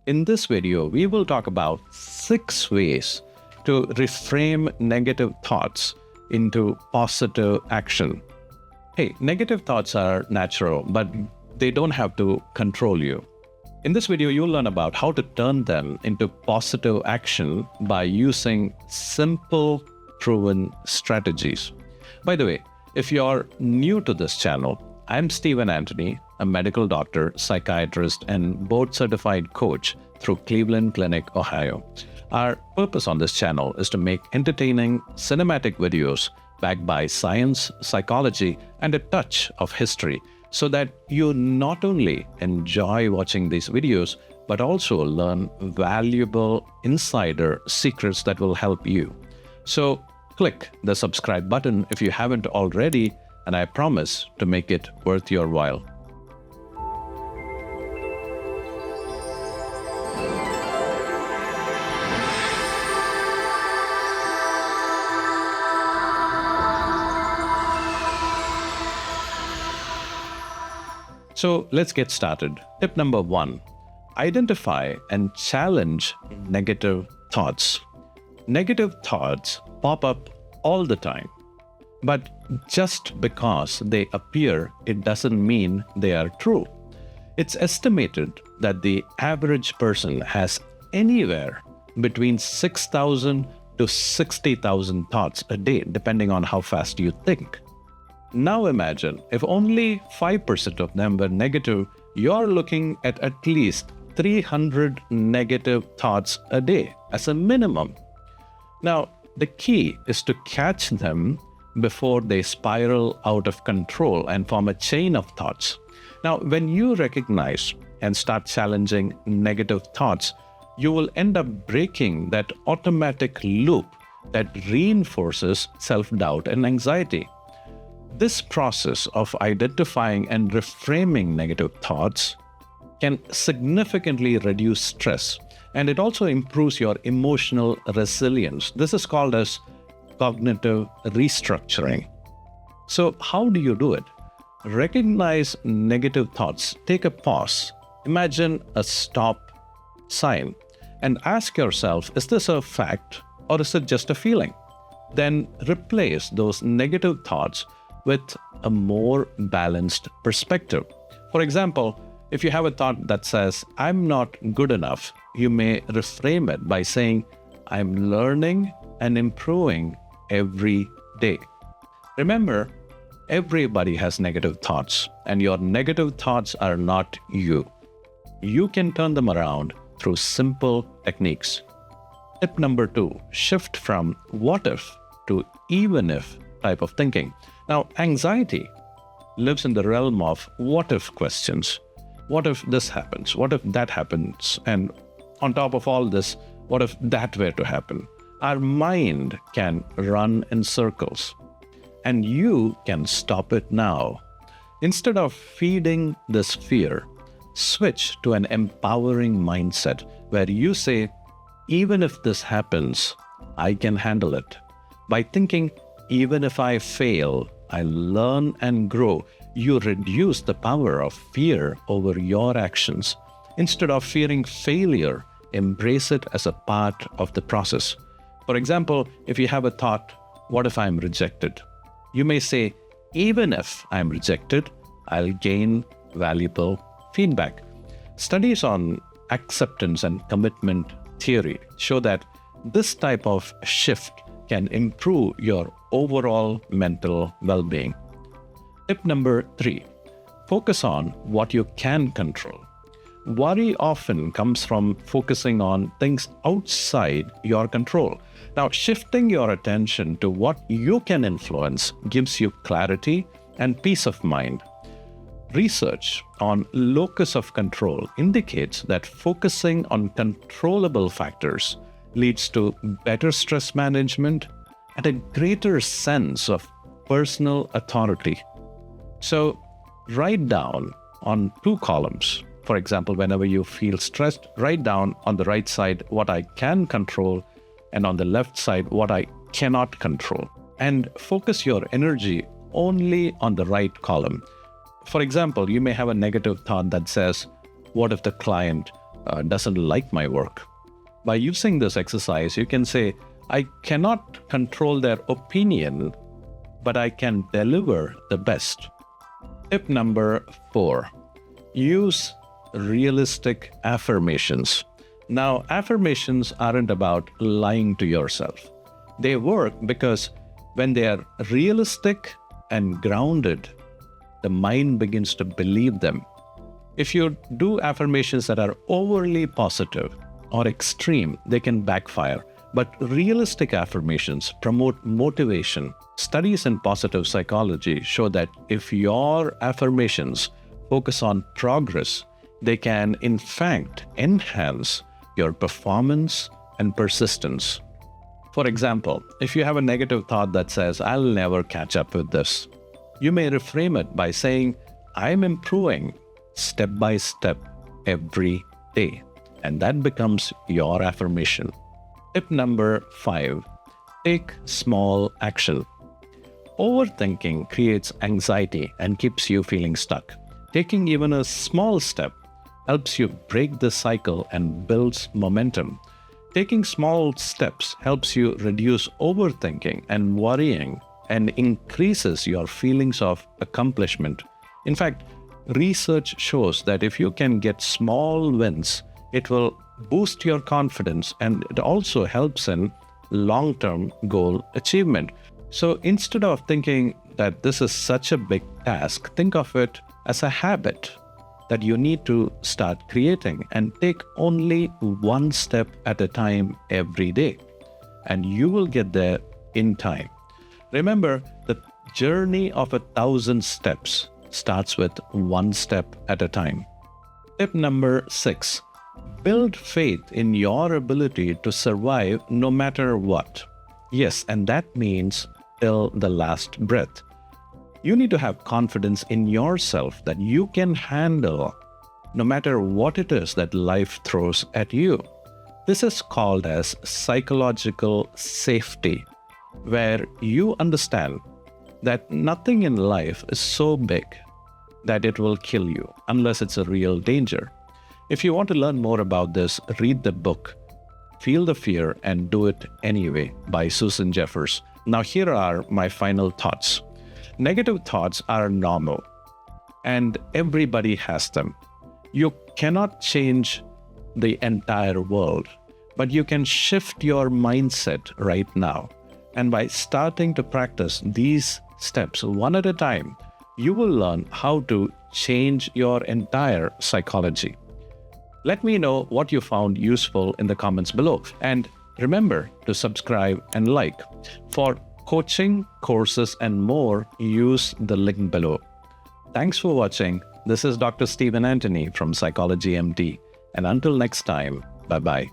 In this video, we will talk about 6 ways to reframe negative thoughts into positive action. Hey, negative thoughts are natural, but they don't have to control you. In this video, you'll learn about how to turn them into positive action by using simple, proven strategies. By the way, if you're new to this channel, I'm Antony, a medical doctor, psychiatrist, and board-certified coach through Cleveland Clinic, Ohio. Our purpose on this channel is to make entertaining, cinematic videos backed by science, psychology, and a touch of history, so that you not only enjoy watching these videos, but also learn valuable insider secrets that will help you. So click the subscribe button if you haven't already, and I promise to make it worth your while. So let's get started. Tip number 1, identify and challenge negative thoughts. Negative thoughts pop up all the time, but just because they appear, it doesn't mean they are true. It's estimated that the average person has anywhere between 6,000 to 60,000 thoughts a day, depending on how fast you think. Now imagine if only 5% of them were negative, you're looking at least 300 negative thoughts a day as a minimum. Now, the key is to catch them before they spiral out of control and form a chain of thoughts. Now, when you recognize and start challenging negative thoughts, you will end up breaking that automatic loop that reinforces self-doubt and anxiety. This process of identifying and reframing negative thoughts can significantly reduce stress, and it also improves your emotional resilience. This is called as cognitive restructuring. So how do you do it? Recognize negative thoughts. Take a pause. Imagine a stop sign and ask yourself, is this a fact or is it just a feeling? Then replace those negative thoughts with a more balanced perspective. For example, if you have a thought that says, I'm not good enough, you may reframe it by saying, I'm learning and improving every day. Remember, everybody has negative thoughts, and your negative thoughts are not you. You can turn them around through simple techniques. Tip number 2, shift from what if to even if type of thinking. Now, anxiety lives in the realm of what if questions. What if this happens? What if that happens? And on top of all this, what if that were to happen? Our mind can run in circles, and you can stop it now. Instead of feeding this fear, switch to an empowering mindset where you say, even if this happens, I can handle it. By thinking, even if I fail, I learn and grow, you reduce the power of fear over your actions. Instead of fearing failure, embrace it as a part of the process. For example, if you have a thought, what if I'm rejected? You may say, even if I'm rejected, I'll gain valuable feedback. Studies on acceptance and commitment theory show that this type of shift can improve your overall mental well-being. Tip number 3, focus on what you can control. Worry often comes from focusing on things outside your control. Now, shifting your attention to what you can influence gives you clarity and peace of mind. Research on locus of control indicates that focusing on controllable factors leads to better stress management and a greater sense of personal authority. So write down on 2 columns. For example, whenever you feel stressed, write down on the right side what I can control and on the left side what I cannot control. And focus your energy only on the right column. For example, you may have a negative thought that says, what if the client doesn't like my work. By using this exercise, you can say, I cannot control their opinion, but I can deliver the best. Tip number 4, use realistic affirmations. Now, affirmations aren't about lying to yourself. They work because when they are realistic and grounded, the mind begins to believe them. If you do affirmations that are overly positive or extreme, they can backfire. But realistic affirmations promote motivation. Studies in positive psychology show that if your affirmations focus on progress, they can in fact enhance your performance and persistence. For example, if you have a negative thought that says, I'll never catch up with this, you may reframe it by saying, I'm improving step by step every day. And that becomes your affirmation. Tip number 5, take small action. Overthinking creates anxiety and keeps you feeling stuck. Taking even a small step helps you break the cycle and builds momentum. Taking small steps helps you reduce overthinking and worrying and increases your feelings of accomplishment. In fact, research shows that if you can get small wins, it will boost your confidence and it also helps in long-term goal achievement. So instead of thinking that this is such a big task, think of it as a habit that you need to start creating and take only one step at a time every day. And you will get there in time. Remember, the journey of 1,000 steps starts with one step at a time. Tip number 6, build faith in your ability to survive no matter what. Yes, and that means till the last breath. You need to have confidence in yourself that you can handle no matter what it is that life throws at you. This is called as psychological safety, where you understand that nothing in life is so big that it will kill you unless it's a real danger. If you want to learn more about this, read the book, Feel the Fear and Do It Anyway by Susan Jeffers. Now here are my final thoughts. Negative thoughts are normal and everybody has them. You cannot change the entire world, but you can shift your mindset right now. And by starting to practice these steps one at a time, you will learn how to change your entire psychology. Let me know what you found useful in the comments below. And remember to subscribe and like. For coaching, courses, and more, use the link below. Thanks for watching. This is Dr. Stephen Antony from Psychology MD. And until next time, bye-bye.